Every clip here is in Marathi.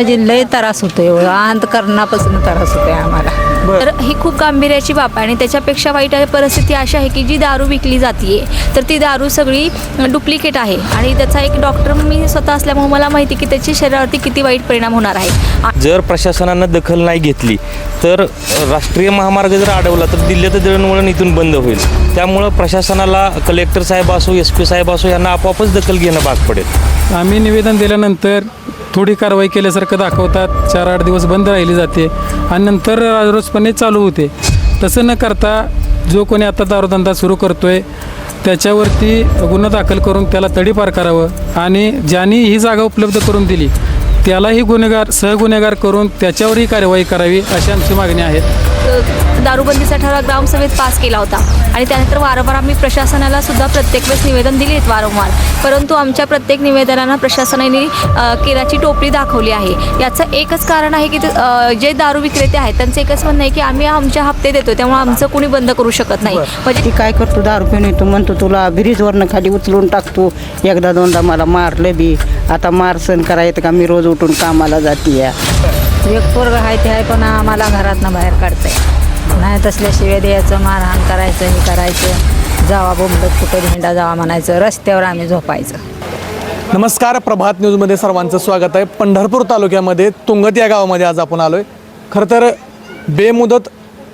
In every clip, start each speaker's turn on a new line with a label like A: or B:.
A: म्हणजे लय त्रास होतोय, अंतकरणापासून त्रास होतोय आम्हाला.
B: बरं.
C: तर ही खूप गांभीर्याची बाब आहे आणि त्याच्यापेक्षा वाईट परिस्थिती अशी आहे की जी दारू विकली जाते तर ती दारू सगळी डुप्लिकेट आहे आणि त्याचा एक डॉक्टर मी स्वतः असल्यामुळे मला माहिती की त्याची शरीरावरती किती वाईट परिणाम होणार आहे.
B: जर प्रशासनानं दखल नाही घेतली तर राष्ट्रीय महामार्ग जर अडवला तर दिल्ली ते दळणवळण इथून बंद होईल. त्यामुळं प्रशासनाला कलेक्टर साहेब असो SP साहेब असो यांना आपोआपच दखल घेणं भाग पडेल.
D: आम्ही निवेदन दिल्यानंतर थोडी कारवाई केल्यासारखं दाखवतात, 4-8 दिवस बंद राहिली जाते आणि नंतर राजरोसपणे चालू होते. तसं न करता जो कोणी आता दारूधंदा सुरू करतोय त्याच्यावरती गुन्हा दाखल करून त्याला तडीपार करावं आणि ज्यांनी ही जागा उपलब्ध करून दिली त्यालाही सहगुन्हेगार करून त्याच्यावरही कारवाई करावी अशी आमची मागणी आहे.
C: दारूबंदीचा ठराव ग्रामसभेत पास केला होता आणि त्यानंतर वारंवार आम्ही प्रशासनाला सुद्धा प्रत्येक वेळेस निवेदन दिले आहेत वारंवार, परंतु आमच्या प्रत्येक निवेदनांना प्रशासनाने केराची टोपली दाखवली आहे. याचं एकच कारण आहे की जे दारू विक्रेते आहेत त्यांचं एकच म्हणणं आहे की आम्ही आमचे हप्ते देतो त्यामुळे आमचं कोणी बंद करू शकत नाही. म्हणजे
E: ती काय करतो, दारू पिऊन येतो म्हणतो तुला ब्रिजवरनं खाली उचलून टाकतो. एकदा दोनदा मला मारलं बी, आता मार सहन करायचं का, मी रोज उठून कामाला जाते.
A: एक पोरग आहे ते आहे पण आम्हाला घरातनं बाहेर काढतंय. नाही तसल्याशिवाय द्यायचं, मारहाण करायचं, हे करायचं, जावा बोंबलत कुठं भेंडा जावा म्हणायचं, रस्त्यावर आम्ही झोपायचं.
F: नमस्कार, प्रभात न्यूजमध्ये सर्वांचं स्वागत आहे. पंढरपूर तालुक्यामध्ये तुंगत या गावामध्ये आज आपण आलो आहे. खरं तर बेमुदत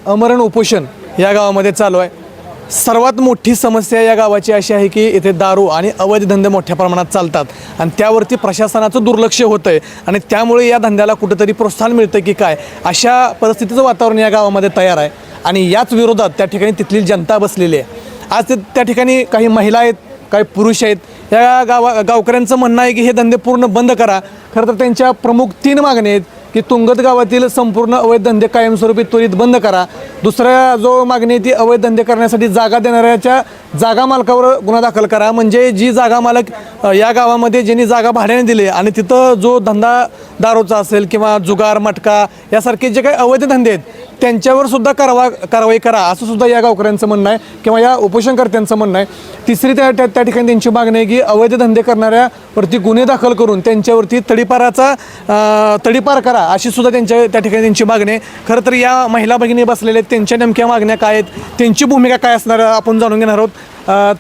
F: आमरण उपोषण या गावामध्ये चालू आहे. सर्वात मोठी समस्या या गावाची अशी आहे की इथे दारू आणि अवैध धंदे मोठ्या प्रमाणात चालतात आणि त्यावरती प्रशासनाचं दुर्लक्ष होतं आहे आणि त्यामुळे या धंद्याला कुठंतरी प्रोत्साहन मिळतं की काय, अशा परिस्थितीचं वातावरण या गावामध्ये तयार आहे आणि याच विरोधात त्या ठिकाणी तिथली जनता बसलेली आहे. आज त्या ठिकाणी काही महिला आहेत, काही पुरुष आहेत. या गावकऱ्यांचं म्हणणं आहे की हे धंदे पूर्ण बंद करा. खरं तर त्यांच्या प्रमुख 3 मागण्या आहेत की तुंगत गावातील संपूर्ण अवैध धंदे कायमस्वरूपी त्वरित बंद करा. दुसऱ्या जो मागणी आहे ती अवैध धंदे करण्यासाठी जागा देणाऱ्याच्या जागा मालकावर गुन्हा दाखल करा. म्हणजे जी जागा मालक या गावामध्ये ज्यांनी जागा भाड्याने दिली आणि तिथं जो धंदा दारूचा असेल किंवा जुगार मटका यासारखे जे काही अवैध धंदे आहेत त्यांच्यावर सुद्धा कारवाई करा असं सुद्धा या गावकऱ्यांचं म्हणणं आहे किंवा या उपोषणकर्त्यांचं म्हणणं आहे. तिसरी त्या ठिकाणी त्यांची मागणी आहे की अवैध धंदे करणाऱ्यावरती गुन्हे दाखल करून त्यांच्यावरती तडीपार करा अशी सुद्धा त्या ठिकाणी त्यांची मागणी आहे. खरं तर या महिला भगिनी बसलेल्या आहेत, त्यांच्या नेमक्या मागण्या काय आहेत, त्यांची भूमिका काय असणार आपण जाणून घेणार आहोत.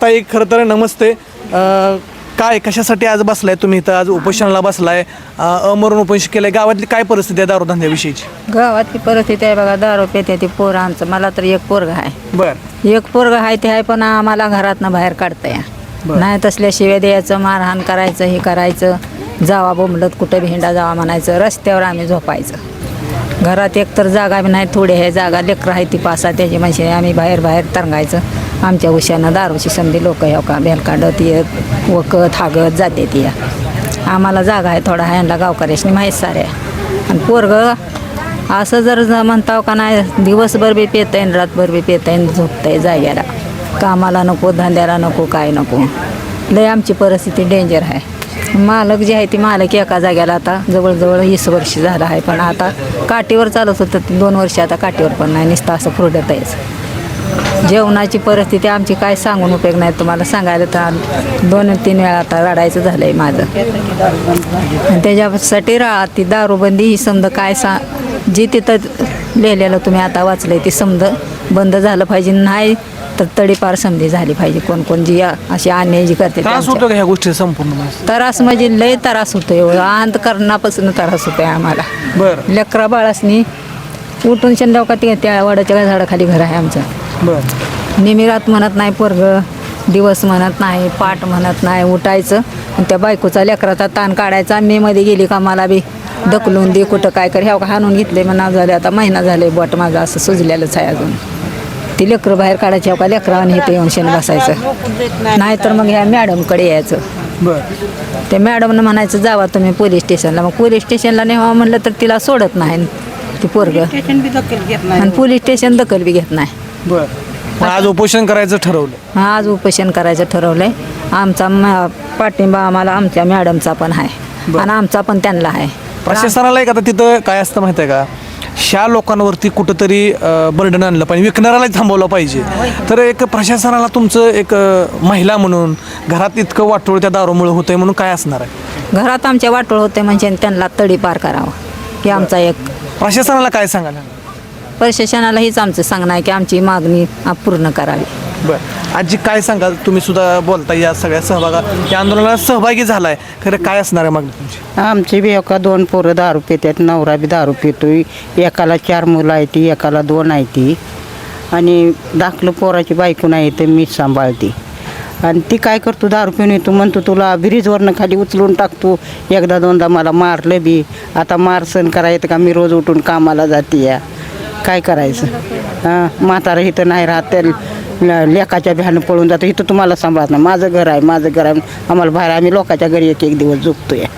F: ताई, खरं तर नमस्ते. काय कशासाठी आज बसलाय तुम्ही इथं, आज उपोषणाला बसलाय, अमरण उपोषण केलंय, गावातली काय परिस्थिती आहे दारूधंद्याविषयीची?
A: गावातली परिस्थिती आहे बघा, दारू पेते ती पोरं आमचं. मला तर एक पोरग आहे,
F: बरं,
A: एक पोरग आहे ते आहे पण आम्हाला घरातनं बाहेर काढतंय. नाही तसल्याशिवाय द्यायचं, मारहाण करायचं, हे करायचं, जावा बोंबलत कुठं भेंडा जावा म्हणायचं, रस्त्यावर आम्ही झोपायचं. घरात एकतर जागा बी नाही, थोडी आहे जागा, लेकरं आहे ती 5-6 त्याची म्हणजे आम्ही बाहेर तरंगायचं. आमच्या उशानं दारूची समधी लोक हो का बेल काढत येत वकत हागत जाते ती. आम्हाला जागा आहे थोडा, ह्यांना गावकऱ्याशी माहीत साऱ्या. आणि पोरगं असं जर म्हणताव का नाही, दिवसभर बी पेत आहे, रातभर बी पेत आहे, झोपत आहे जाग्याला, कामाला नको, धंद्याला नको, काय नको. लय आमची परिस्थिती डेंजर आहे. मालक जे आहे ती मालक एका जाग्याला आता जवळजवळ 20 वर्ष झालं आहे, पण आता काठीवर चालत होतं 2 वर्ष, आता काठीवर पण नाही, नुसतं असं फुरडत आहेच. जेवणाची परिस्थिती आमची काय सांगून उपयोग नाही तुम्हाला, सांगायला तर 2-3 वेळा आता रडायचं झालं आहे माझं. आणि त्याच्यासाठी ती दारूबंदी ही समजा काय जी तिथं लिहिलेलं तुम्ही आता वाचलंय ती समजा बंद झालं पाहिजे, नाही तर तडीपार समधी झाली पाहिजे. कोण जी अशी अन्याय जी करते
F: त्रास होतो का ह्या गोष्टी संपूर्ण?
A: त्रास म्हणजे लय त्रास होतोय, अंतकरणापासून त्रास होतोय आम्हाला.
F: बरं,
A: लेकरा बाळासनी उठून शेंडाव का त्या वडाच्या झाडाखाली घर आहे आमचं.
F: बरं,
A: निमिरात म्हणत नाही पोरग, दिवस म्हणत नाही, पाठ म्हणत नाही, उठायचं आणि त्या बायकोचा लेकराचा ताण काढायचा. मी मध्ये गेली का मला बी ढकलून दे, कुठं काय कर, ह्या हाणून घेतले म्हणा, झाले आता महिना झाले, बोट माझं असं सुजलेलंच आहे अजून. ती लेकरं बाहेर काढायची हो का लेकरावाने इथे येऊन शेण बसायचं, नाही तर मग ह्या मॅडमकडे यायचं.
F: बरं,
A: ते मॅडमनं म्हणायचं जावा तुम्ही पोलीस स्टेशनला. मग पोलीस स्टेशनला नेवा म्हणलं तर तिला सोडत नाही ती पोरगं, आणि पोलीस स्टेशन दखल बी घेत नाही.
F: बरं. आज उपोषण करायचं ठरवलं?
A: आज उपोषण करायचं ठरवलंय. आमचा पाठिंबा आम्हाला आमच्या मॅडमचा पण आहे आणि आमचा पण त्यांना आहे.
F: प्रशासनाला एक आता तिथं काय असतं माहिती आहे का, ह्या लोकांवरती कुठंतरी बर्डन आणलं पाहिजे, विकणाऱ्यालाही थांबवलं पाहिजे. तर एक प्रशासनाला तुमचं एक महिला म्हणून घरात इतकं वाटोळ त्या दारूमुळे होतंय म्हणून काय असणार आहे?
A: घरात आमच्या वाटोळ होते म्हणजे त्यांना तडीपार करावं हे आमचा एक
F: प्रशासनाला काय सांगाल?
A: प्रशासनाला हीच आमचं सांगणं आहे की आमची मागणी पूर्ण करावी.
F: बरं आजी काय सांगाल? तुम्ही सुद्धा बोलता या सगळ्या या आंदोलनात सहभागी झालाय, खरं काय असणार आहे मागणी तुमची?
E: आमची बी एका 2 पोरं दारू पितात, नवरा बी दारू पितोय, एकाला 4 मुलं आहे ती, एकाला 2 आहे ती, आणि दाखलं पोराची बायको नाही तर मीच सांभाळते. आणि ती काय करतो, दारू पिऊन येतो, म्हणतो तुला ब्रिजवरनं खाली उचलून टाकतो. एकदा दोनदा मला मारलं बी. आता मार सहन करायचं का? मी रोज उठून कामाला जाते या, काय करायचं? हां, म्हातारं इथं नाही राहत, त्या लेकाच्या भ्यानं पळून जातं. इथं तुम्हाला सांभाळत नाही, माझं घर आहे, माझं घर आहे, आम्हाला बाहेर, आम्ही लोकांच्या घरी एक दिवस झोपतो या.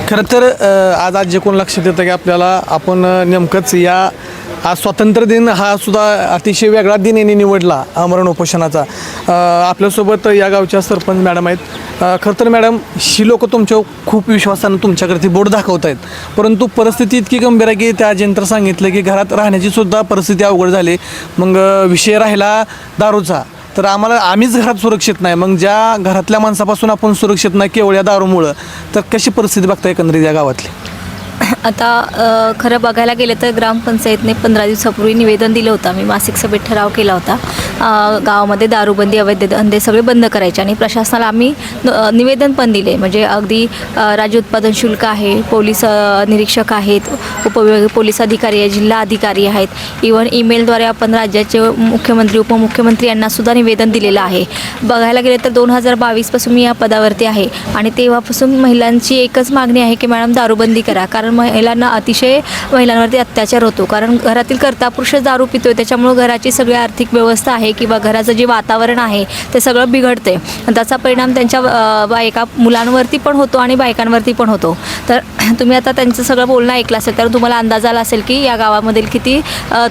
F: खरं तर आज जे कोण लक्षात येतं की आपल्याला आपण नेमकंच या आज स्वातंत्र्य दिन हा सुद्धा अतिशय वेगळा दिन यांनी निवडला आमरण उपोषणाचा. आपल्यासोबत या गावच्या सरपंच मॅडम आहेत. खरं तर मॅडम, ही लोक तुमच्या खूप विश्वासानं तुमच्याकडे बोट दाखवत आहेत, परंतु परिस्थिती इतकी गंभीर आहे की त्या अजंतर सांगितलं की घरात राहण्याची सुद्धा परिस्थिती अवघड झाली. मग विषय राहिला दारूचा, तर आम्हीच घरात सुरक्षित नाही. मग ज्या घरातल्या माणसापासून आपण सुरक्षित नाही केवळ या दारूमुळं, तर कशी परिस्थिती बघता एकंदरीत या गावातली?
C: आता खरं बघायला गेलं तर ग्रामपंचायतने 15 दिवसापूर्वी निवेदन दिलं होतं. आम्ही मासिक सभेत ठराव केला होता गावामध्ये दारूबंदी, अवैध धंदे सगळे बंद करायचे, आणि प्रशासनाला आम्ही निवेदन पण दिले. म्हणजे अगदी राज्य उत्पादन शुल्क आहे, पोलीस निरीक्षक आहेत, उपविभागीय पोलीस अधिकारी आहे, जिल्हा अधिकारी आहेत, इव्हन ईमेलद्वारे आपण राज्याचे मुख्यमंत्री उपमुख्यमंत्री यांना सुद्धा निवेदन दिलेलं आहे. बघायला गेलं तर 2022पासून मी या पदावरती आहे, आणि तेव्हापासून महिलांची एकच मागणी आहे की मॅडम दारूबंदी करा. कारण महिलांना महिलांवरती अत्याचार होतो, कारण घरातील कर्ता पुरुष दारू पितोय, त्याच्यामुळं घराची सगळी आर्थिक व्यवस्था आहे किंवा घराचं जे वातावरण आहे ते सगळं बिघडते, आणि त्याचा परिणाम त्यांच्या मुलांवरती पण होतो आणि बायकांवरती पण होतो. तर तुम्ही आता त्यांचं सगळं बोलणं ऐकलं असेल तर तुम्हाला अंदाज आला असेल की या गावामधील किती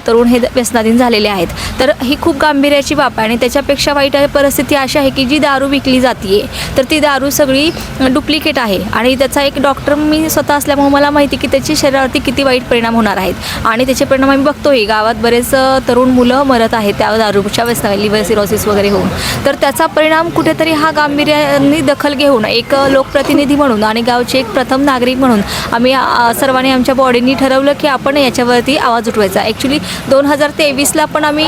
C: तरुण हे व्यसनाधीन झालेले आहेत. तर ही खूप गांभीर्याची बाब आहे, आणि त्याच्यापेक्षा वाईट परिस्थिती अशी आहे की जी दारू विकली जाते तर ती दारू सगळी डुप्लिकेट आहे, आणि त्याचा एक डॉक्टर मी स्वतः असल्यामुळे मला माहिती की त्याची शरीरावरती किती वाईट परिणाम होणार आहेत, आणि त्याचे परिणाम आम्ही बघतोय. गावात बरेच तरुण मुलं मरत आहेत त्या दारूच्या व्यसनाने, लिव्हर सिरोसिस वगैरे होऊन. तर त्याचा परिणाम कुठेतरी हा गांभीर्याने दखल घेऊन एक लोकप्रतिनिधी म्हणून आणि गावचे एक प्रथम नागरिक म्हणून आम्ही सर्वांनी आमच्या बॉडीनी ठरवलं की आपण याच्यावरती आवाज उठवायचा. ॲक्च्युली 2023ला पण आम्ही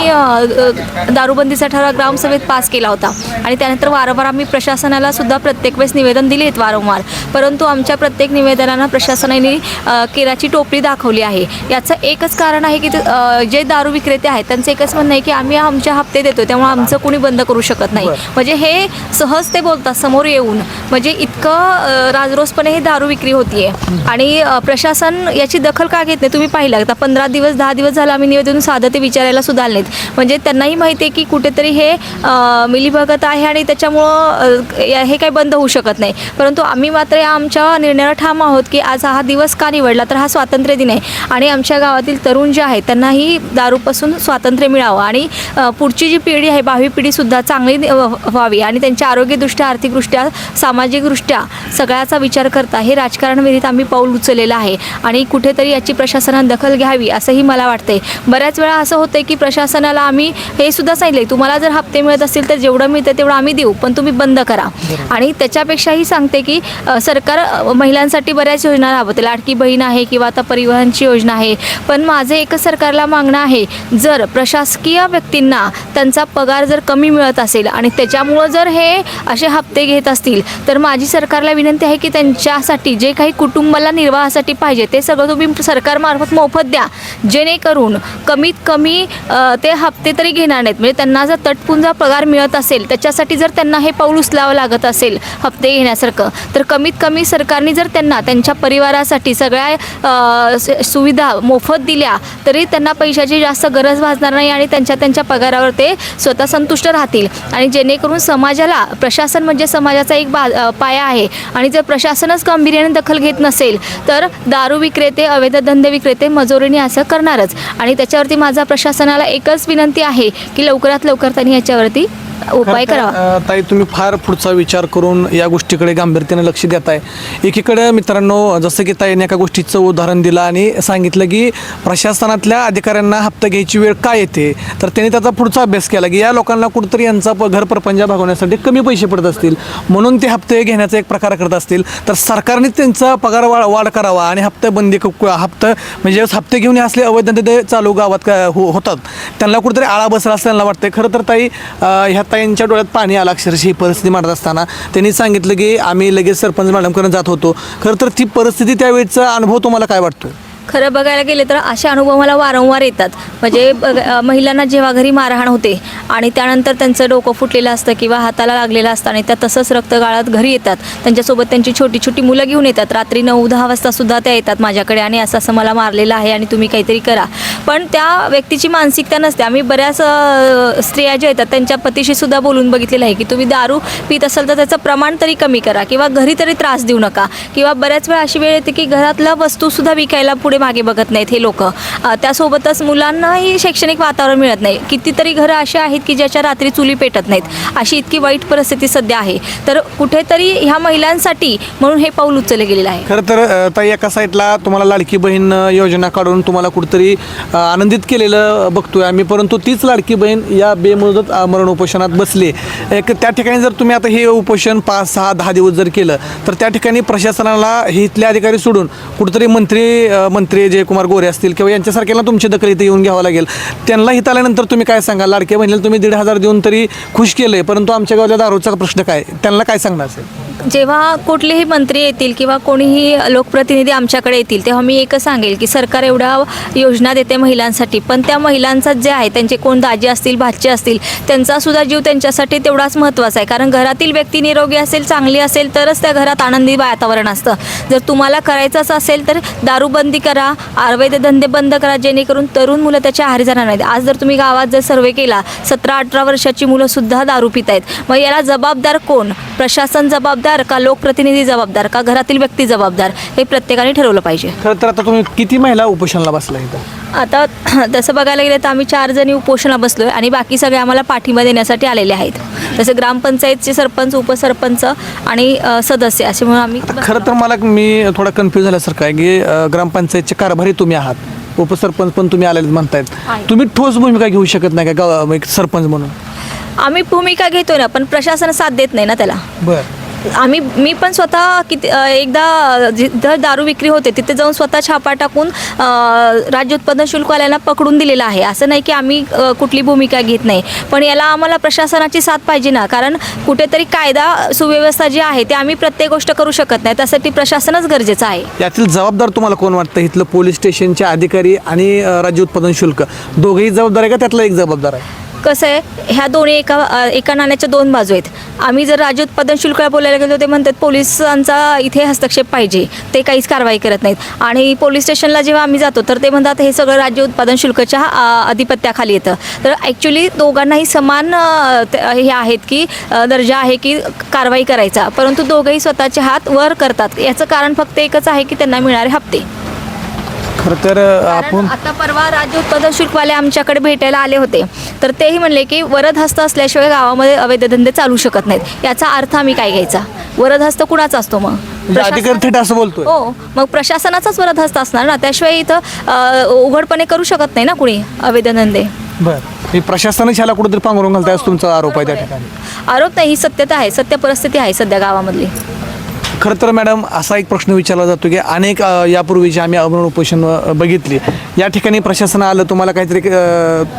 C: दारूबंदीचा ठराव ग्रामसभेत पास केला होता, आणि त्यानंतर वारंवार आम्ही प्रशासनाला सुद्धा प्रत्येक वेळेस निवेदन दिले आहेत वारंवार, परंतु आमच्या प्रत्येक निवेदनांना प्रशासनाने केराची टोपली दाखवली आहे. याचं एकच कारण आहे की जे दारू विक्रेते आहेत त्यांचं एकच म्हणणं आहे की आम्ही आमचे हप्ते देतो, त्यामुळे आमचं कोणी बंद करू शकत नाही. म्हणजे हे सहज ते बोलतात समोर येऊन, म्हणजे इतकं राजरोसपणे हे दारू विक्री होतीये, आणि प्रशासन याची दखल का घेत नाही तुम्ही पाहिलं. आता 15 दिवस 10 दिवस झालं आम्ही निवेदन साधं ते विचारायला सुद्धा नाहीत. म्हणजे त्यांनाही माहिती आहे की कुठेतरी हे मिलीभगत आहे, आणि त्याच्यामुळं हे काही बंद होऊ शकत नाही. परंतु आम्ही मात्र या आमच्या निर्णयावर ठाम आहोत की आज हा दिवस का निवडला, तर हा स्वातंत्र्य दिन आहे, आणि आमच्या गावातील तरुण जे आहेत त्यांनाही दारूपासून स्वातंत्र्य मिळावं, आणि पुढची जी पिढी आहे भावी पिढीसुद्धा चांगली व्हावी, आणि त्यांच्या आरोग्यदृष्ट्या, आर्थिकदृष्ट्या, सामाजिकदृष्ट्या सगळ्याचा विचार करता हे राजकारण विरहित आम्ही पाऊल उचललेलं आहे, आणि कुठेतरी याची प्रशासनाने दखल घ्यावी असंही मला वाटते. बऱ्याच वेळा असं होतं की प्रशासनाला आम्ही हे सुद्धा सांगितलं तुम्हाला जर हप्ते मिळत असतील तर जेवढं मिळतं तेवढं आम्ही देऊ, पण तुम्ही बंद करा. आणि त्याच्यापेक्षाही सांगते की सरकार महिलांसाठी बऱ्याच योजना राबवते, लाडकी बहीण आहे किंवा आता परिवहनची योजना आहे, पण माझं एकच सरकारला मागणं आहे, जर प्रशासकीय व्यक्तींना त्यांचा पगार जर कमी मिळत असेल आणि त्याच्यामुळं जर हे असे हप्ते घेत असतील तर माझी सरकारला विनंती आहे की त्यांच्यासाठी जे काही कुटुंबाला निर्वाहासाठी पाहिजे ते सगळं तुम्ही सरकारमार्फत मोफत द्या, जेणेकरून कमीत कमी ते हप्ते तरी घेणार नाहीत. म्हणजे त्यांना जर तटपुंजा पगार मिळत असेल त्याच्यासाठी जर त्यांना हे पाऊल उचलावं लागत असेल हप्ते घेण्यासारखं, तर कमीत कमी सरकारने जर त्यांना त्यांच्या परिवारासाठी सगळ्या सुविधा मोफत दिल्या तरी त्यांना पैशाची जास्त गरज भासणार नाही, आणि त्यांच्या पगारावर ते स्वतः संतुष्ट राहतील. आणि जेणेकरून समाजाला, प्रशासन म्हणजे समाजाचा एक पाया आहे, आणि जर प्रशासनच गांभीर्याने दखल घेत नसेल तर दारू विक्रेते, अवैध धंदे विक्रेते मजोरीने असं करणारच. आणि त्याच्यावरती माझा प्रशासनाला एकच विनंती आहे की लवकरात लवकर त्यांनी याच्यावरती उपाय करावा.
F: ताई, तुम्ही फार पुढचा विचार करून या गोष्टीकडे गांभीर्याने लक्ष देत आहे. एकीकडे मित्रांनो, जसं की ताईने एका गोष्टीचं उदाहरण दिलं आणि सांगितलं की प्रशासनातल्या अधिकाऱ्यांना हप्ता घ्यायची वेळ काय येते, तर त्यांनी त्याचा पुढचा अभ्यास केला की या लोकांना कुठंतरी यांचा घर प्रपंच भागवण्यासाठी कमी पैसे पडत असतील म्हणून ते हप्ते घेण्याचा एक प्रकार करत असतील, तर सरकारने त्यांचा पगार वाढ करावा आणि हप्ते बंदी हप्ता म्हणजे हप्ते घेऊन हे असले अवैध धंदे चालू गावात होतात त्यांना कुठेतरी आळा बसला असं त्यांना वाटतं. खरं तर ताई, ह्या ताईंच्या डोळ्यात पाणी आलं अक्षरशः ही परिस्थिती मांडत असताना. त्यांनी सांगितलं की आम्ही लगेच सरपंच मॅडमकडे जात होतो. खरं तर ती परिस्थिती त्यावेळेचा अनुभव तुम्हाला काय वाटतो?
C: खरं बघायला गेले तर असे अनुभव मला वारंवार येतात. म्हणजे महिलांना जेव्हा घरी मारहाण होते आणि त्यानंतर त्यांचं डोकं फुटलेलं असतं किंवा हाताला लागलेलं असतं आणि त्या तसंच रक्त गाळत घरी येतात, त्यांच्यासोबत त्यांची छोटी छोटी मुलं घेऊन येतात. रात्री 9-10 वाजतासुद्धा त्या येतात माझ्याकडे आणि असं असं मला मारलेलं आहे आणि तुम्ही काहीतरी करा. पण त्या व्यक्तीची मानसिकता नसते. आम्ही बऱ्याच स्त्रिया ज्या येतात त्यांच्या पतीशी सुद्धा बोलून बघितलेलं आहे की तुम्ही दारू पित असाल तर त्याचं प्रमाण तरी कमी करा किंवा घरी तरी त्रास देऊ नका. किंवा बऱ्याच वेळा अशी वेळ येते की घरातल्या वस्तूसुद्धा विकायला पुढे मागे बघत नाहीत हे लोक. त्यासोबतच मुलांनाही शैक्षणिक वातावरण मिळत नाही. कितीतरी घरं अशी आहेत की ज्याच्या रात्री चुली पेटत नाहीत. अशी इतकी वाईट परिस्थिती सध्या आहे. तर कुठेतरी ह्या महिलांसाठी म्हणून हे पाऊल उचलले गेलेलं आहे.
F: खरं तर ताई, एका साईडला तुम्हाला लाडकी बहीण योजना काढून तुम्हाला कुठेतरी आनंदित केलेलं बघतोय आम्ही, परंतु तीच लाडकी बहीण या बेमुदत मरण उपोषणात बसली. एक त्या ठिकाणी जर तुम्ही आता हे उपोषण 5, 6, 10 दिवस जर केलं तर त्या ठिकाणी प्रशासनाला हे इथले अधिकारी सोडून कुठेतरी मंत्री जयकुमार गोरे असतील किंवा यांच्यासारख्याला तुमची दखल इथे येऊन घ्यावं लागेल. त्यांना हित आल्यानंतर तुम्ही काय सांगाल? लाडक्या बहिणीला तुम्ही 1,500 देऊन तरी खुश केलंय, परंतु आमच्या गावातल्या दारूचा प्रश्न काय, त्यांना काय सांगणार असेल?
C: जेव्हा कुठलेही मंत्री येतील किंवा कोणीही लोकप्रतिनिधी आमच्याकडे येतील तेव्हा मी एकच सांगेल की सरकार एवढ्या योजना देते महिलांसाठी, पण त्या महिलांचा जे आहे त्यांचे कोण दाजी असतील, भाचे असतील, त्यांचा सुद्धा जीव त्यांच्यासाठी तेवढाच महत्त्वाचा आहे. कारण घरातील व्यक्ती निरोगी असेल, चांगली असेल तरच त्या घरात आनंदी वातावरण असतं. जर तुम्हाला करायचंच असेल तर दारूबंदी करा, अवैध धंदे बंद करा, जेणेकरून तरुण मुलं त्याच्या आहारी जाणार नाहीत. आज जर तुम्ही गावात जर सर्वे केला 17-18 वर्षाची मुलंसुद्धा दारू पित आहेत. मग याला जबाबदार कोण? प्रशासन जबाबदार का लोकप्रतिनिधी जबाबदार का घरातील व्यक्ती जबाबदार? हे प्रत्येकाने ठरवलं पाहिजे.
F: खरं तर आता तुम्ही किती महिला उपोषणाला बसला इथं?
C: आता तसं बघायला गेलं तर आम्ही 4 जणी उपोषणाला बसलो आहे आणि बाकी सगळे आम्हाला पाठिंबा देण्यासाठी आलेले आहेत. जसे ग्रामपंचायतचे सरपंच, उपसरपंच आणि सदस्य असे म्हणून आम्ही.
F: खरं तर मी थोडा कन्फ्यूज झाल्यासारखं आहे की ग्रामपंचायतचे कारभारी तुम्ही आहात, उपसरपंच पण तुम्ही आलेले म्हणतायत. तुम्ही ठोस भूमिका घेऊ शकत नाही का एक सरपंच म्हणून?
C: आम्ही भूमिका घेतोय ना, पण प्रशासन साथ देत नाही ना त्याला.
F: बरं.
C: मी पण स्वतः एकदा जिथं दारू विक्री होते तिथे जाऊन स्वतः छापा टाकून राज्य उत्पादन शुल्कवाल्यांना पकडून दिलेलं आहे. असं नाही की आम्ही कुठली भूमिका घेत नाही, पण याला आम्हाला प्रशासनाची साथ पाहिजे ना. कारण कुठेतरी कायदा सुव्यवस्था जी आहे ते आम्ही प्रत्येक गोष्ट करू शकत नाही, त्यासाठी प्रशासनच गरजेचं आहे.
F: यातील जबाबदार तुम्हाला कोण वाटतं? इथलं पोलीस स्टेशनचे अधिकारी आणि राज्य उत्पादन शुल्क दोघेही जबाबदार आहे का त्यातला एक जबाबदार आहे?
C: कसं आहे, ह्या दोन्ही एका नाण्याच्या 2 बाजू आहेत. आम्ही जर राज्य उत्पादन शुल्क बोलायला गेलो ते म्हणतात पोलिसांचा इथे हस्तक्षेप पाहिजे, ते काहीच कारवाई करत नाहीत. आणि पोलीस स्टेशनला जेव्हा आम्ही जातो तर ते म्हणतात हे सगळं राज्य उत्पादन शुल्काच्या अधिपत्याखाली येतं. तर ॲक्च्युली दोघांनाही समान हे आहेत की दर्जा आहे की कारवाई करायचा, परंतु दोघंही स्वतःचे हात वर करतात. याचं कारण फक्त एकच आहे की त्यांना मिळणारे हप्ते.
F: खरं तर आपण
C: आता परवा राज्य उत्पादन शुल्कवाले आमच्याकडे भेटायला आले होते, तर तेही म्हणले की वरद हस्त असल्याशिवाय गावामध्ये अवैध धंदे चालू शकत नाहीत. याचा अर्थ आम्ही काय घ्यायचा? वरद हस्त कुणाचा असतो मग?
F: अधिकारी थेट असं बोलतोय.
C: हो, मग प्रशासनाचाच वरद हस्त असणार ना, त्याशिवाय इथं उघडपणे करू शकत नाही ना कुणी अवैध धंदे.
F: बरं, प्रशासनच ह्याला कुठेतरी पांघरून घालताय असं तुमचा आरोप आहे त्या ठिकाणी?
C: आरोप नाही, ही सत्यता आहे, सत्य परिस्थिती आहे सध्या गावामधली.
F: खरं तर मॅडम, असा एक प्रश्न विचारला जातो की अनेक यापूर्वीची आम्ही अमरण उपोषण बघितली. या ठिकाणी प्रशासन आलं, तुम्हाला काहीतरी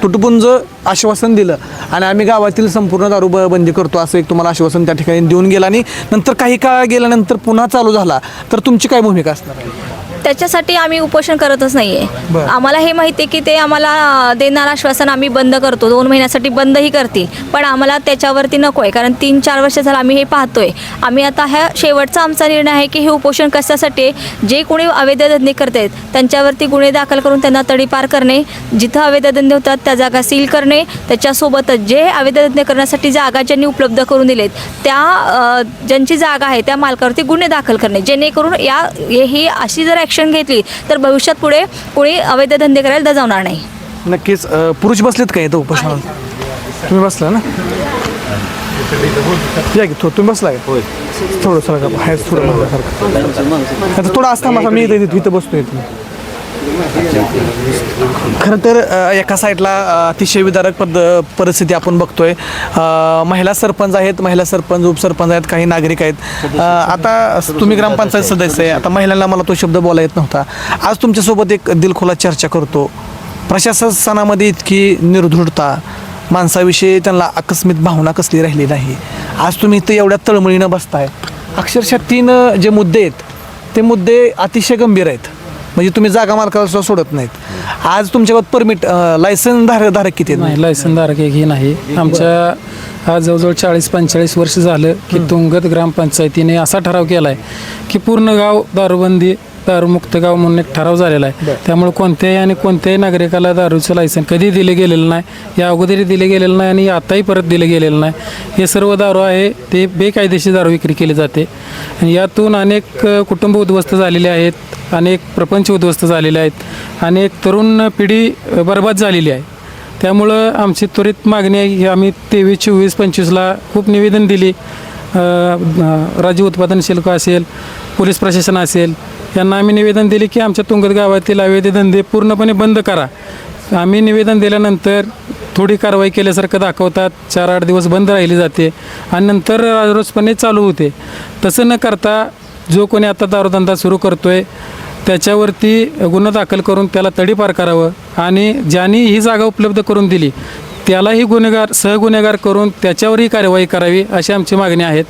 F: तुटपुंज आश्वासन दिलं आणि आम्ही गावातील संपूर्ण दारू बंदी करतो असं एक तुम्हाला आश्वासन त्या ठिकाणी देऊन गेलं आणि नंतर काही काळ गेल्यानंतर पुन्हा चालू झाला, तर तुमची काय भूमिका असणार आहे?
C: त्याच्यासाठी आम्ही उपोषण करतच नाही आहे.
F: बरं.
C: आम्हाला हे माहिती आहे की ते आम्हाला देणारं आश्वासन आम्ही बंद करतो, 2 महिन्यासाठी बंदही करतील, पण आम्हाला त्याच्यावरती नको आहे. कारण 3-4 वर्ष झालं आम्ही हे पाहतोय. आम्ही आता ह्या शेवटचा आमचा निर्णय आहे की हे उपोषण कशासाठी आहे? जे कोणी अवैध धंदे करतात त्यांच्यावरती गुन्हे दाखल करून त्यांना तडीपार करणे, जिथं अवैध धंदे होतात त्या जागा सील करणे, त्याच्यासोबतच जे अवैध धंदे करण्यासाठी जागा ज्यांनी उपलब्ध करून दिलेत त्या ज्यांची जागा आहे त्या मालकावरती गुन्हे दाखल करणे, जेणेकरून ही अशी जर ॲक्शन घेतली तर भविष्यात पुढे कोणी अवैध धंदे करायला दजावणार नाही.
F: नक्कीच. पुरुष बसलेत का इथं उपोषणाला? तुम्ही बसला ना? या की तुम्ही बसला का
B: होय.
F: थोडं सर आहे थोडं माझ्यासारखं आता थोडं असता माझा मी इथं बसतो इथं खरं तर एका साईडला अतिशय विदारक परिस्थिती आपण बघतोय. महिला सरपंच आहेत, महिला सरपंच उपसरपंच आहेत, काही नागरिक आहेत. आता तुम्ही ग्रामपंचायत सदस्य आहे, आता महिलांना मला तो शब्द बोला येत नव्हता. आज तुमच्यासोबत एक दिलखोला चर्चा करतो. प्रशासनामध्ये इतकी निर्धृढता, माणसाविषयी त्यांना आकस्मिक भावना कसली राहिली नाही. आज तुम्ही इथं एवढ्या तळमळीनं बसताय. अक्षरशः 3 जे मुद्दे आहेत ते मुद्दे अतिशय गंभीर आहेत. म्हणजे तुम्ही जागा मालकाला सुद्धा सोडत नाहीत. आज तुमच्याकडे परमिट लायसन धारक किती आहेत?
D: नाही, लायसन धारक एकही नाही. आमच्या आज जवळजवळ 40-45 वर्ष झालं की तुंगत ग्रामपंचायतीने असा ठराव केला आहे की पूर्ण गाव दारूबंदी, दारूमुक्त गाव म्हणून एक ठराव झालेला आहे. त्यामुळे कोणत्याही नागरिकाला दारूचं लायसन कधी दिले गेलेलं नाही, या अगोदरही दिले गेलेलं नाही आणि आताही परत दिले गेलेलं नाही. हे सर्व दारू आहे ते बेकायदेशीर दारू विक्री केली जाते आणि यातून अनेक कुटुंब उद्ध्वस्त झालेले आहेत, अनेक प्रपंच उद्ध्वस्त झालेले आहेत, अनेक तरुण पिढी बरबाद झालेली आहे. त्यामुळं आमची त्वरित मागणी आहे की आम्ही 23, 24, 25ला खूप निवेदन दिली. राज्य उत्पादन शुल्क असेल, पोलीस प्रशासन असेल, यांना आम्ही निवेदन दिले की आमच्या तुंगत गावातील अवैध धंदे पूर्णपणे बंद करा. आम्ही निवेदन दिल्यानंतर थोडी कारवाई केल्यासारखं दाखवतात, 4-8 दिवस बंद राहिली जाते आणि नंतर राजरोसपणे चालू होते. तसं न करता जो कोणी आता दारूधंदा सुरू करतोय त्याच्यावरती गुन्हा दाखल करून त्याला तडीपार करावं आणि ज्यांनी ही जागा उपलब्ध करून दिली त्यालाही सहगुन्हेगार करून त्याच्यावरही कारवाई करावी अशी आमची मागणी आहेत.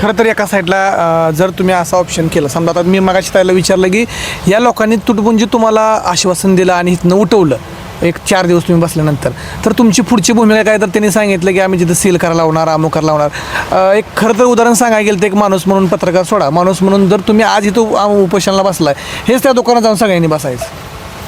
F: खरं तर एका साईडला जर तुम्ही असा ऑप्शन केला, समजा आता मी मगाशी त्याला विचारलं की या लोकांनी तुटपुंजी तुम्हाला आश्वासन दिलं आणि इथनं उठवलं एक 4 दिवस तुम्ही बसल्यानंतर, तर तुमची पुढची भूमिका काय? तर त्यांनी सांगितलं की आम्ही जिथं सील करायला लावणार, अमुक करायला लावणार. एक खरं तर उदाहरण सांगायला गेलं तर एक माणूस म्हणून, पत्रकार सोडा, माणूस म्हणून जर तुम्ही आज इथं उपोषणाला बसलाय, हेच त्या दुकानात जाऊन सगळ्यांनी बसायचं.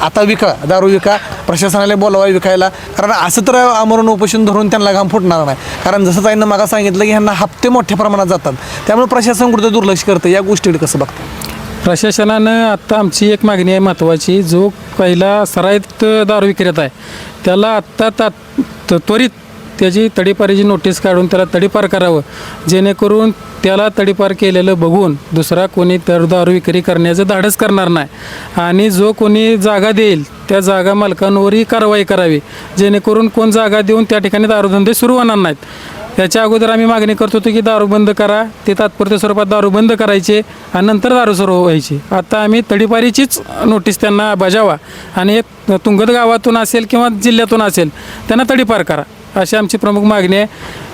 F: आता विका, दारू विका, प्रशासनाला बोलावा विकायला. कारण असं तर आमरण उपोषण धरून त्यांना घाम फुटणार नाही. कारण जसं ताईंना मागा सांगितलं की ह्यांना हप्ते मोठ्या प्रमाणात जातात, त्यामुळे प्रशासन कुठं दुर्लक्ष करतं. या गोष्टीकडे कसं बघतं?
D: प्रशासनानं आत्ता आमची एक मागणी आहे महत्त्वाची, जो पहिला सराईत दारू विक्रेता आहे त्याला आत्ता त्वरित त्याची तडीपारीची नोटीस काढून त्याला तडीपार करावं, जेणेकरून त्याला तडीपार केलेलं बघून दुसरा कोणी दारू विक्री करण्याचं धाडस करणार नाही. आणि जो कोणी जागा देईल त्या जागा मालकांवरही कारवाई करावी, जेणेकरून कोण जागा देऊन त्या ठिकाणी दारूधंदे सुरू होणार नाहीत. याच्या अगोदर आम्ही मागणी करत होतो की दारू बंद करा, ते तात्पुरत्या स्वरूपात दारू बंद करायचे आणि नंतर दारू सुरू व्हायची. आता आम्ही तडीपारीचीच नोटीस त्यांना बजावा आणि एक तुंगत गावातून असेल किंवा जिल्ह्यातून असेल त्यांना तडीपार करा, अशी आमची प्रमुख मागणी आहे.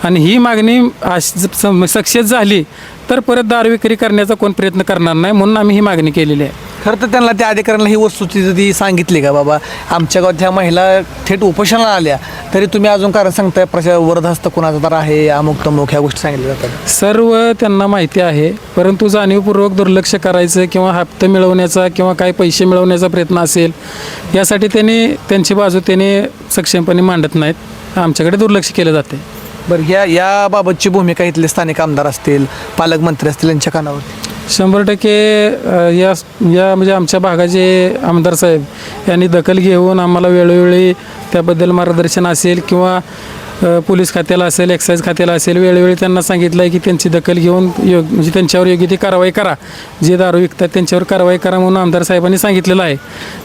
D: आणि ही मागणी सक्सेस झाली तर परत दारू विक्री करण्याचा कोण प्रयत्न करणार नाही, म्हणून आम्ही ही मागणी केलेली आहे.
F: खरं तर त्यांना त्या अधिकाऱ्यांना ही वस्तुस्थिती सांगितली का, बाबा आमच्या गावात ह्या महिला थेट उपोषणाला आल्या तरी तुम्ही अजून कारण सांगताय वरदहस्त कोणाचा तर आहे, अमुक तमुक, ह्या गोष्टी सांगितल्या जातात?
D: सर्व त्यांना माहिती आहे, परंतु जाणीवपूर्वक दुर्लक्ष करायचं किंवा हप्ते मिळवण्याचा किंवा काही पैसे मिळवण्याचा प्रयत्न असेल यासाठी त्यांची बाजू सक्षमपणे मांडत नाहीत. आमच्याकडे दुर्लक्ष केलं जाते.
F: बरं, याबाबतची भूमिका इथले स्थानिक आमदार असतील, पालकमंत्री असतील, यांच्या कानावरती
D: 100% या म्हणजे आमच्या भागाचे आमदार साहेब यांनी दखल घेऊन आम्हाला वेळोवेळी त्याबद्दल मार्गदर्शन असेल किंवा पोलीस खात्याला असेल, एक्साईज खात्याला असेल, वेळोवेळी त्यांना सांगितलं आहे की त्यांची दखल घेऊन म्हणजे त्यांच्यावर योग्य ती कारवाई करा, जे दारू विकतात त्यांच्यावर कारवाई करा म्हणून आमदार साहेबांनी सांगितलेलं आहे.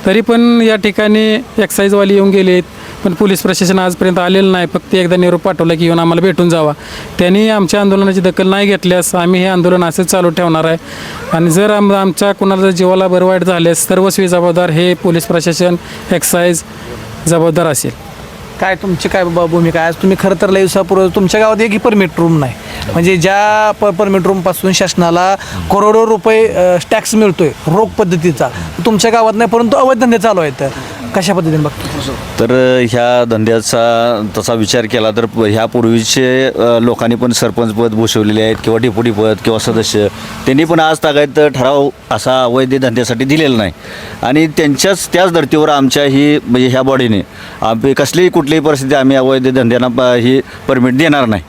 D: तरी पण या ठिकाणी एक्साईजवाले येऊन गेलेत, पण पोलीस प्रशासन आजपर्यंत आलेलं नाही. फक्त एकदा निरोप पाठवला की येऊन आम्हाला भेटून जावा. त्यांनी आमच्या आंदोलनाची दखल नाही घेतल्यास आम्ही हे आंदोलन असंच चालू ठेवणार आहे. आणि जर आमच्या कुणाला जीवाला बरं वाईट झाल्यास सर्वस्वी जबाबदार हे पोलीस प्रशासन, एक्साईज जबाबदार असेल.
F: काय तुमची काय भूमिका आहे? आज तुम्ही खरं तर लई दिवसापूर्वी तुमच्या गावात एकही परमिट रूम नाही, म्हणजे ज्या परमिट रूमपासून शासनाला करोडो रुपये टॅक्स मिळतोय रोख पद्धतीचा, तुमच्या गावात नाही, परंतु अवैध धंदे चालू आहेत. कशा पद्धतीने बघतो?
G: तर ह्या धंद्याचा तसा विचार केला तर ह्यापूर्वीचे लोकांनी पण सरपंचपद भूषवलेले आहेत किंवा डेप्युटीपद किंवा सदस्य, त्यांनी पण आज तागायत ठराव असा अवैध धंद्यासाठी दिलेला नाही. आणि त्याच धर्तीवर आमच्या ही म्हणजे ह्या बॉडीने आम्ही कुठलीही परिस्थिती आम्ही अवैध धंद्यांना ही परमिट देणार नाही.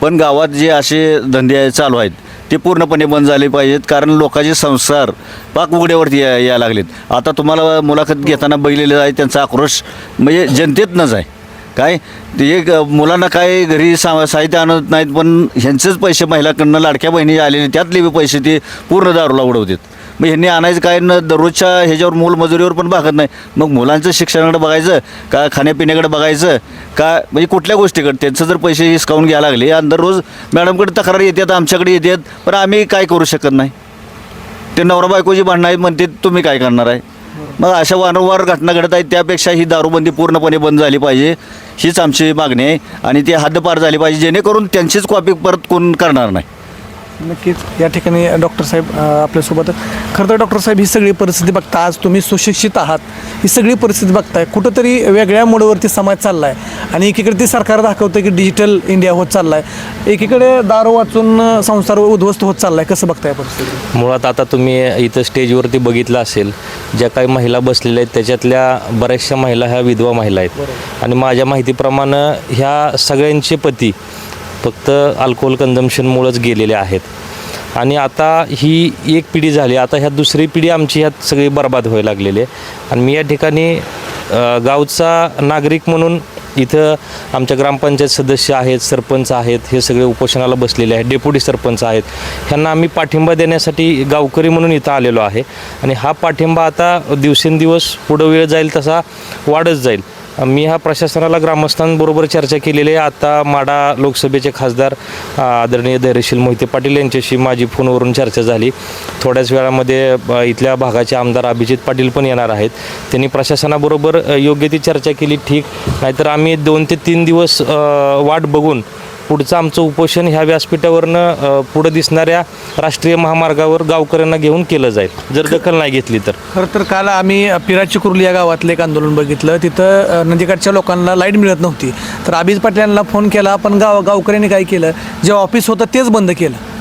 G: पण गावात जे असे धंदे चालू आहेत ते पूर्णपणे बंद झाले पाहिजेत, कारण लोकांचे संसार पाक उघड्यावरती यायला लागलेत. आता तुम्हाला मुलाखत घेताना बघितलेलं आहे त्यांचा आक्रोश म्हणजे जनतेतनंच आहे. काय ते एक मुलांना काय घरी साहित्य आणत नाहीत, पण ह्यांचेच पैसे महिलाकडनं लाडक्या बहिणी आलेले त्यातले बी पैसे ते पूर्ण दारूला उडवतात. मग ह्यांनी आणायचं काय न दररोजच्या ह्याच्यावर मोलमजुरीवर पण भागत नाही. मग मुलांचं शिक्षणाकडे बघायचं का खाण्यापिण्याकडे बघायचं का म्हणजे कुठल्या गोष्टीकडे त्यांचं जर पैसे हिसकावून घ्यायला लागले आणि दररोज मॅडमकडे तक्रार येतात, आमच्याकडे येतात, पण आम्ही काय करू शकत नाही. ते नवरा बायकोची भांडणं आहेत म्हणते, तुम्ही काय करणार आहे. मग अशा वारंवार घटना घडत आहेत. त्यापेक्षा ही दारूबंदी पूर्णपणे बंद झाली पाहिजे हीच आमची मागणी आहे आणि ती हद्दपार झाली पाहिजे जेणेकरून त्यांचीच कॉपी परत कोण करणार नाही.
F: नक्कीच या ठिकाणी डॉक्टर साहेब आपल्यासोबत. खरं तर डॉक्टर साहेब ही सगळी परिस्थिती बघता, आज तुम्ही सुशिक्षित आहात, ही सगळी परिस्थिती बघताय, कुठंतरी वेगळ्या मोडवरती समाज चालला आहे आणि एकीकडे ते सरकार दाखवतं की डिजिटल इंडिया होत चालला आहे, एकीकडे दारू वाचून संसार उद्ध्वस्त होत चालला आहे. कसं बघताय परिस्थिती?
B: मुळात आता तुम्ही इथं स्टेजवरती बघितलं असेल, ज्या काही महिला बसलेल्या आहेत त्याच्यातल्या बऱ्याचशा महिला ह्या विधवा महिला आहेत आणि माझ्या माहितीप्रमाणे ह्या सगळ्यांचे पती फक्त अल्कोहोल कन्झम्पशनमुळंच गेलेले आहेत आणि आता ही एक पिढी झाली. आता ह्या दुसरी पिढी आमची ह्यात सगळी बर्बाद व्हायला लागलेली आहे आणि मी या ठिकाणी गावचा नागरिक म्हणून इथं आमच्या ग्रामपंचायत सदस्य आहेत, सरपंच आहेत, हे सगळे उपोषणाला बसलेले आहेत, डेप्युटी सरपंच आहेत, ह्यांना आम्ही पाठिंबा देण्यासाठी गावकरी म्हणून इथं आलेलो आहे आणि हा पाठिंबा आता दिवसेंदिवस पुढं वेळ जाईल तसा वाढत जाईल. मी ह्या प्रशासनाला ग्रामस्थांबरोबर चर्चा केलेली आहे. आता माढा लोकसभेचे खासदार आदरणीय धैर्यशील मोहिते पाटील यांच्याशी माझी फोनवरून चर्चा झाली. थोड्याच वेळामध्ये इथल्या भागाचे आमदार अभिजित पाटील पण येणार आहेत. त्यांनी प्रशासनाबरोबर योग्य ती चर्चा केली, ठीक. नाहीतर आम्ही 2 ते 3 दिवस वाट बघून पुढचं आमचं उपोषण ह्या व्यासपीठावरनं पुढं दिसणाऱ्या राष्ट्रीय महामार्गावर गावकऱ्यांना घेऊन केलं जाईल जर दखल नाही घेतली तर.
F: खरं तर काल आम्ही पिराची कुर्ली या गावातलं एक आंदोलन बघितलं. तिथं नदीकाठच्या लोकांना लाईट मिळत नव्हती, तर अभिजित पाटील यांना फोन केला, पण गावकऱ्यांनी काय केलं, जे ऑफिस होतं तेच बंद केलं.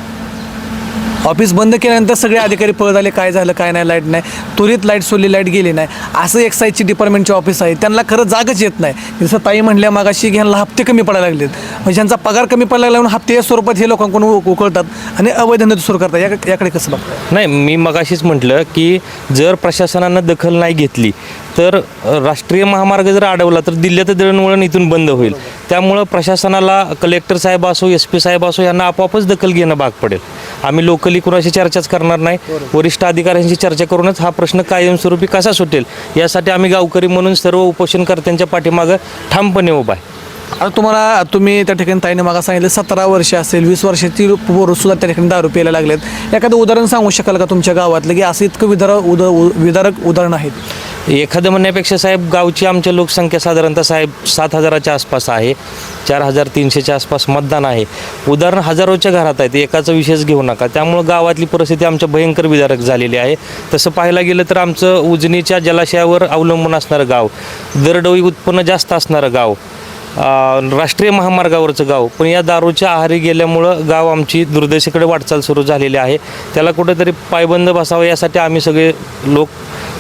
F: ऑफिस बंद केल्यानंतर सगळे अधिकारी पळ झाले, काय झालं काय नाही, लाईट नाही, त्वरित लाईट सोडली, लाईट गेली नाही. असं एक्साईजची डिपार्टमेंटचे ऑफिस आहे, त्यांना खरं जागच येत नाही. जसं ताई म्हणल्या मागाशी घ्यायला हप्ते कमी पडायला लागलेत, म्हणजे ज्यांचा पगार कमी पडायला लागला म्हणून हप्ते या स्वरूपात हे लोकांकडून उकळतात आणि अवैध धंदे सुरू करतात. याकडे कसं बघताय?
B: नाही, मी मगाशीच म्हटलं की जर प्रशासनानं दखल नाही घेतली तर राष्ट्रीय महामार्ग जर अडवला तर दिल्लीचं दळणवळण इथून बंद होईल. त्यामुळं प्रशासनाला कलेक्टर साहेब असो, SP साहेब असो, यांना आपोआपच दखल घेणं भाग पडेल. आम्ही लोकली कुणाशी चर्चाच करणार नाही, वरिष्ठ अधिकाऱ्यांशी चर्चा करूनच हा प्रश्न कायमस्वरूपी कसा सुटेल यासाठी आम्ही गावकरी म्हणून सर्व उपोषणकर्त्यांच्या पाठीमागं ठामपणे उभा आहे.
F: आता तुम्ही त्या ठिकाणी ताईने मागा सांगितलं 17 वर्ष असेल, 20 वर्षाची पोरं सुद्धा त्या ठिकाणी दारू प्यायला लागलेत. एखादं उदाहरण सांगू शकाल का तुमच्या गावातलं की असं इतकं विदारक उदाहरण आहेत?
B: एखादं म्हणण्यापेक्षा साहेब, गावची आमच्या लोकसंख्या साधारणतः साहेब 7,000च्या आसपास आहे, 4,300च्या आसपास मतदान आहे. उदाहरण हजारोच्या घरात आहेत, एकाचा विशेष घेऊ नका. त्यामुळं गावातली परिस्थिती आमच्या भयंकर विदारक झालेली आहे. तसं पाहायला गेलं तर आमचं उजनीच्या जलाशयावर अवलंबून असणारं गाव, दरडोई उत्पन्न जास्त असणारं गाव, राष्ट्रीय महामार्गावरचं गाव, पण या दारूच्या आहारी गेल्यामुळं गाव आमची दुर्दशेकडे वाटचाल सुरू झालेली आहे. त्याला कुठेतरी पायबंद बसावं यासाठी आम्ही सगळे लोक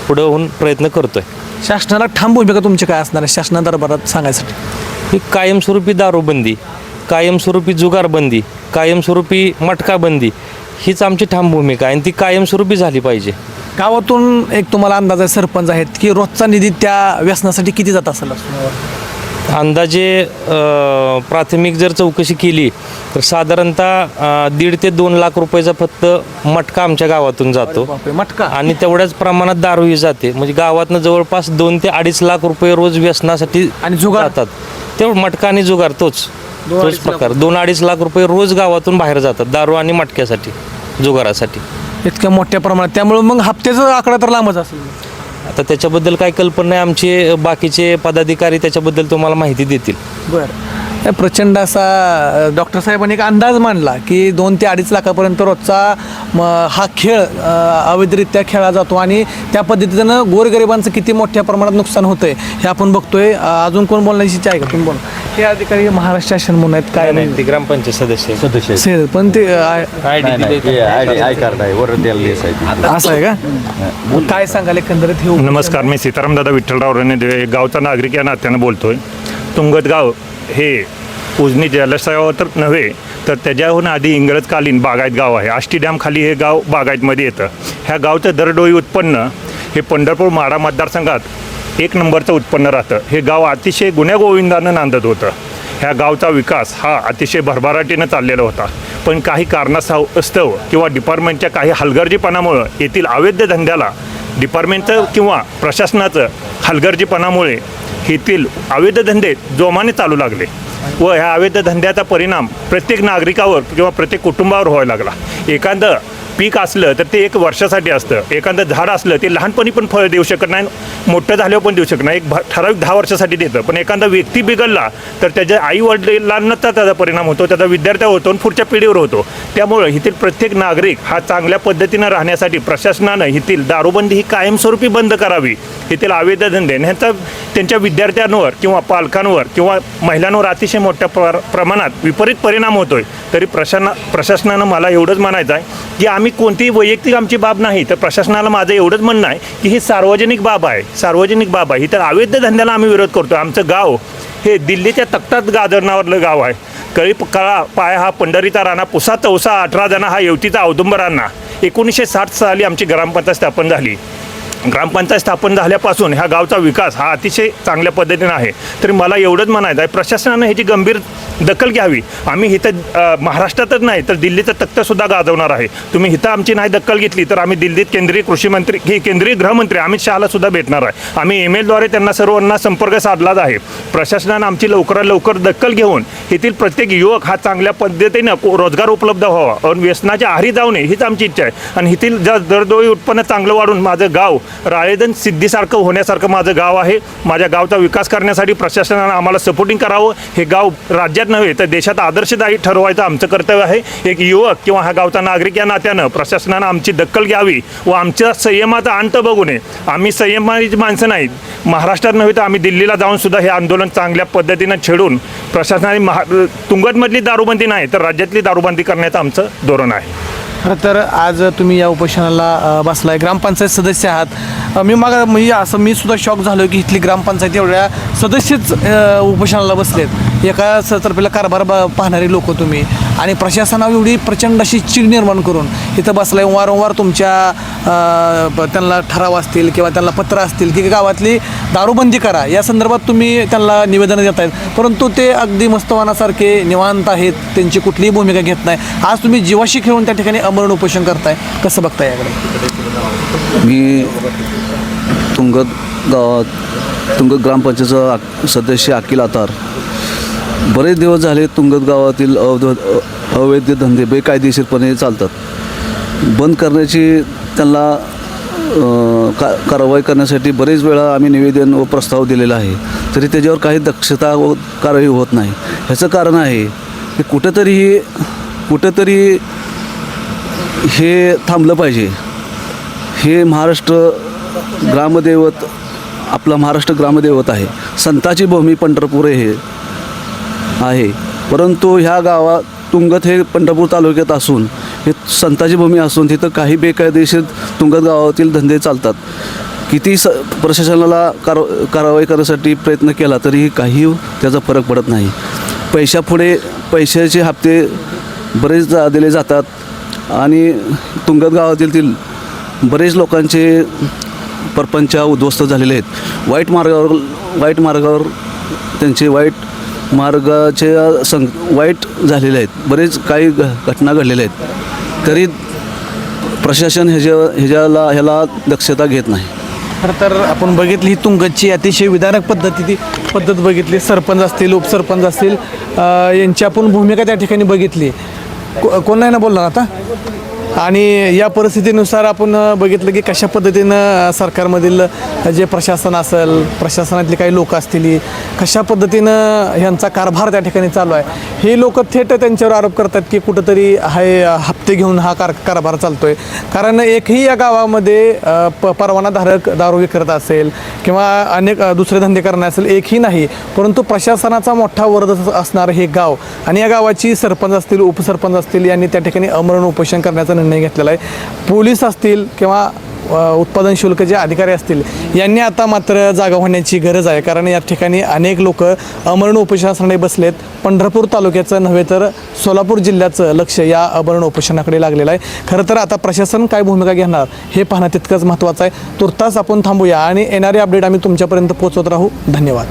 B: पुढं होऊन प्रयत्न करतो आहे.
F: शासनाला ठाम भूमिका तुमची काय असणार आहे शासना दरबारात सांगायसाठी?
B: ही कायमस्वरूपी दारूबंदी, कायमस्वरूपी जुगारबंदी, कायमस्वरूपी मटकाबंदी हीच आमची ठाम भूमिका आहे आणि ती कायमस्वरूपी झाली पाहिजे.
F: गावातून एक तुम्हाला अंदाज आहे, सरपंच आहेत, की रोजचा निधी त्या व्यसनासाठी किती जात असेल?
B: अंदाजे प्राथमिक जर चौकशी केली तर साधारणतः 1.5 ते 2 लाख रुपयाचा फक्त मटका आमच्या गावातून जातो
F: मटका
B: आणि तेवढ्याच प्रमाणात दारूही जाते. म्हणजे गावातनं जवळपास 2 ते 2.5 लाख रुपये रोज व्यसनासाठी
F: आणि जुगार
B: जातात. तेवढं मटका आणि जुगार तोच प्रकार 2-2.5 लाख रुपये रोज गावातून बाहेर जातात दारू आणि मटक्यासाठी, जुगारासाठी.
F: इतक्या मोठ्या प्रमाणात, त्यामुळे मग हप्त्याचा आकडा तर लांबच असेल.
B: आता त्याच्याबद्दल काही कल्पना नाही, आमचे बाकीचे पदाधिकारी त्याच्याबद्दल तुम्हाला माहिती देतील.
F: बरं, प्रचंड असा डॉक्टर साहेबांनी एक अंदाज मांडला की 2 ते 2.5 लाखापर्यंत रोजचा हा खेळ अवैधरित्या खेळला जातो आणि त्या पद्धतीनं गोरगरिबांचं किती मोठ्या प्रमाणात नुकसान होतं आहे हे आपण बघतोय. अजून कोण बोलण्याची इच्छा आहे का? तुम्ही बोला. हे अधिकारी महाराष्ट्र शासन म्हणून आहेत काय?
B: नाही, ते ग्रामपंचायत सदस्य
F: सेल पण ते
G: आय कार्ड आहे वर
F: असं आहे का? काय सांगाल एकंदरीत हे?
H: नमस्कार, मी सीताराम दादा विठ्ठलराव रणदेवे, गावचा नागरिक या नात्यानं बोलतोय. तुंगत गाव हे उजनी जलाशयावर तर नव्हे तर त्याच्याहून आधी इंग्रजकालीन बागायत गाव आहे. आष्टी डॅम खाली हे गाव बागायतमध्ये येतं. ह्या गावचं दरडोई उत्पन्न हे पंढरपूर माढा मतदारसंघात एक नंबरचं उत्पन्न राहतं. हे गाव अतिशय गुण्यागोविंदानं नांदत होतं. ह्या गावचा विकास हा अतिशय भरभराटीनं चाललेला होता. पण काही कारणास्तव किंवा डिपार्टमेंटच्या काही हलगर्जीपणामुळं येथील अवैध धंद्याला डिपार्टमेंटचं किंवा प्रशासनाचं हलगर्जीपणामुळे येथील अवैध धंदे जोमाने चालू लागले व ह्या अवैध धंद्याचा परिणाम प्रत्येक नागरिकावर किंवा प्रत्येक कुटुंबावर व्हायला लागला. एखादं पीक असलं तर ते 1 वर्षासाठी असतं. एखादं झाड असलं ते लहानपणी पण फळ देऊ शकत नाही, मोठं झाल्यावर पण देऊ शकत नाही. ठराविक 10 वर्षासाठी देतं. पण एखादा व्यक्ती बिघडला तर त्याच्या आई वडिलांना त्याचा परिणाम होतो, त्याचा विद्यार्थ्यावर होतो आणि पुढच्या पिढीवर होतो. त्यामुळं इथील प्रत्येक नागरिक हा चांगल्या पद्धतीनं राहण्यासाठी प्रशासनानं इथील दारूबंदी ही कायमस्वरूपी बंद करावी. येथील अवैध धंदे ह्यांचा त्यांच्या विद्यार्थ्यांवर किंवा पालकांवर किंवा महिलांवर अतिशय मोठ्या प्रमाणात विपरीत परिणाम होतोय. तरी प्रशासनानं मला एवढंच म्हणायचं आहे की आम्ही कोणतीही वैयक्तिक आमची बाब नाही, तर प्रशासनाला माझं एवढंच म्हणणं आहे की ही सार्वजनिक बाब आहे. सार्वजनिक बाब आहे. ही तर अवैध धंद्याला आम्ही विरोध करतो. आमचं गाव हे दिल्लीच्या तख्तात गाजरणावरलं गाव आहे. कळी कळा पाय हा पंढरीचा राणा, पुसा तवसा 18 जण हा येवतीचा औदुंबरांना. 1960 साली आमची ग्रामपंचायत स्थापन झाली. ग्रामपंचायत स्थापन झाल्यापासून ह्या गावचा विकास हा अतिशय चांगल्या पद्धतीनं आहे. तरी मला एवढंच म्हणायचं आहे प्रशासनानं ह्याची गंभीर दखल घ्यावी. आम्ही इथं महाराष्ट्रातच नाही तर दिल्लीचं तख्तसुद्धा गाजवणार आहे. तुम्ही इथं आमची नाही दखल घेतली तर आम्ही दिल्लीत केंद्रीय कृषी मंत्री केंद्रीय गृहमंत्री अमित शहाला सुद्धा भेटणार आहे. आम्ही ईमेलद्वारे त्यांना सर्वांना संपर्क साधलाच आहे. प्रशासनानं आमची लवकरात लवकर दखल घेऊन येथील प्रत्येक युवक हा चांगल्या पद्धतीनं रोजगार उपलब्ध व्हावा आणि व्यसनाच्या आहारी जाऊ नये हीच आमची इच्छा आहे. आणि येथील दरडोई उत्पन्न चांगलं वाढून माझं गाव राळेगण सिद्धीसारखं होण्यासारखं माझं गाव आहे. माझ्या गावचा विकास करण्यासाठी प्रशासनानं आम्हाला सपोर्टिंग करावं. हे गाव राज्यात नव्हे तर देशात आदर्शदायी ठरवायचं आमचं कर्तव्य आहे. एक युवक किंवा हा गावचा नागरिक या नात्यानं प्रशासनानं आमची दखल घ्यावी व आमच्या संयमाचा अंत बघू नये. आम्ही संयमाची माणसं नाहीत. महाराष्ट्रात नव्हे तर आम्ही दिल्लीला जाऊन सुद्धा हे आंदोलन चांगल्या पद्धतीनं छेडून प्रशासनाने तुंगतमधली दारूबंदी नाही तर राज्यातली दारूबंदी करण्याचं आमचं धोरण आहे.
F: खरं तर आज तुम्ही या उपोषणाला बसलाय, ग्रामपंचायत सदस्य आहात. मी असं मी सुद्धा शॉक झालो की इथली ग्रामपंचायत एवढ्या सदस्यच उपोषणाला बसलेत. एका तर्फेला कारभार पाहणारी लोक तुम्ही आणि प्रशासनावर एवढी प्रचंड अशी चीड निर्माण करून इथं बसलाय. वारंवार तुमच्या त्यांना ठराव असतील किंवा त्यांना पत्र असतील की गावातली दारूबंदी करा या संदर्भात तुम्ही त्यांना निवेदनं देत आहेत, परंतु ते अगदी मस्तवानासारखे निवांत आहेत, त्यांची कुठलीही भूमिका घेत नाही. आज तुम्ही जीवाशी खेळून त्या ठिकाणी अमरण उपोषण करताय, कसं बघताय याकडे?
I: मी तुंगत ग्रामपंचायतचा सदस्य अखिल आतार. बरेच दिवस झाले तुंगत गावातील अवैध धंदे बेकायदेशीरपणे चालतात. बंद करण्याची त्यांना कारवाई करण्यासाठी बरेच वेळा आम्ही निवेदन व प्रस्ताव दिलेला आहे, तरी त्याच्यावर काही दक्षता व कारवाई होत नाही. ह्याचं कारण आहे की कुठेतरी हे थांबलं पाहिजे. हे आपला महाराष्ट्र ग्रामदैवत आहे. संताची भूमी पंढरपूर हे आहे, परंतु ह्या गावात तुंगत हे पंढरपूर तालुक्यात असून हे संताची भूमी असून तिथं काही बेकायदेशीर तुंगत गावातील धंदे चालतात. किती प्रशासनाला कारवाई करण्यासाठी प्रयत्न केला तरीही काही त्याचा फरक पडत नाही. पैशाचे हप्ते बरेच दिले जातात आणि तुंगत गावातील बरेच लोकांचे परपंच उद्ध्वस्त झालेले आहेत. वाईट मार्गावर त्यांचे वाईट झालेले आहेत. बरेच काही घटना घडलेल्या आहेत, तरी प्रशासन ह्याला दक्षता घेत नाही.
F: खरं तर आपण बघितली ही तुंगतची अतिशय विधानक पद्धत बघितली. सरपंच असतील, उपसरपंच असतील, यांची आपण भूमिका त्या ठिकाणी बघितली. कोण नाही ना बोलणार आता. आणि या परिस्थितीनुसार आपण बघितलं की कशा पद्धतीनं सरकारमधील जे प्रशासन असेल, प्रशासनातले काही लोक असतील, कशा पद्धतीनं ह्यांचा कारभार त्या ठिकाणी चालू आहे. हे लोक थेट त्यांच्यावर आरोप करतात की कुठंतरी हप्ते घेऊन हा कारभार चालतो आहे. कारण एकही या गावामध्ये परवानाधारक दारू विक्रेत असेल किंवा अनेक दुसरे धंदे करणे असेल एकही नाही, परंतु प्रशासनाचा मोठा वर्ग असणारं हे गाव आणि या गावाची सरपंच असतील, उपसरपंच असतील यांनी त्या ठिकाणी आमरण उपोषण करण्याचा निर्णय घेतलेला आहे. पोलीस असतील किंवा उत्पादन शुल्क जे अधिकारी असतील यांनी आता मात्र जागा होण्याची गरज आहे. कारण या ठिकाणी अनेक लोक अमरण उपोषणासाठी बसलेत. पंढरपूर तालुक्याचं नव्हे तर सोलापूर जिल्ह्याचं लक्ष या अमरण उपोषणाकडे लागलेलं आहे. खरं तर आता प्रशासन काय भूमिका घेणार हे पाहणं तितकंच महत्त्वाचं आहे. तुर्तास आपण थांबूया आणि येणारे अपडेट आम्ही तुमच्यापर्यंत पोहोचवत राहू. धन्यवाद.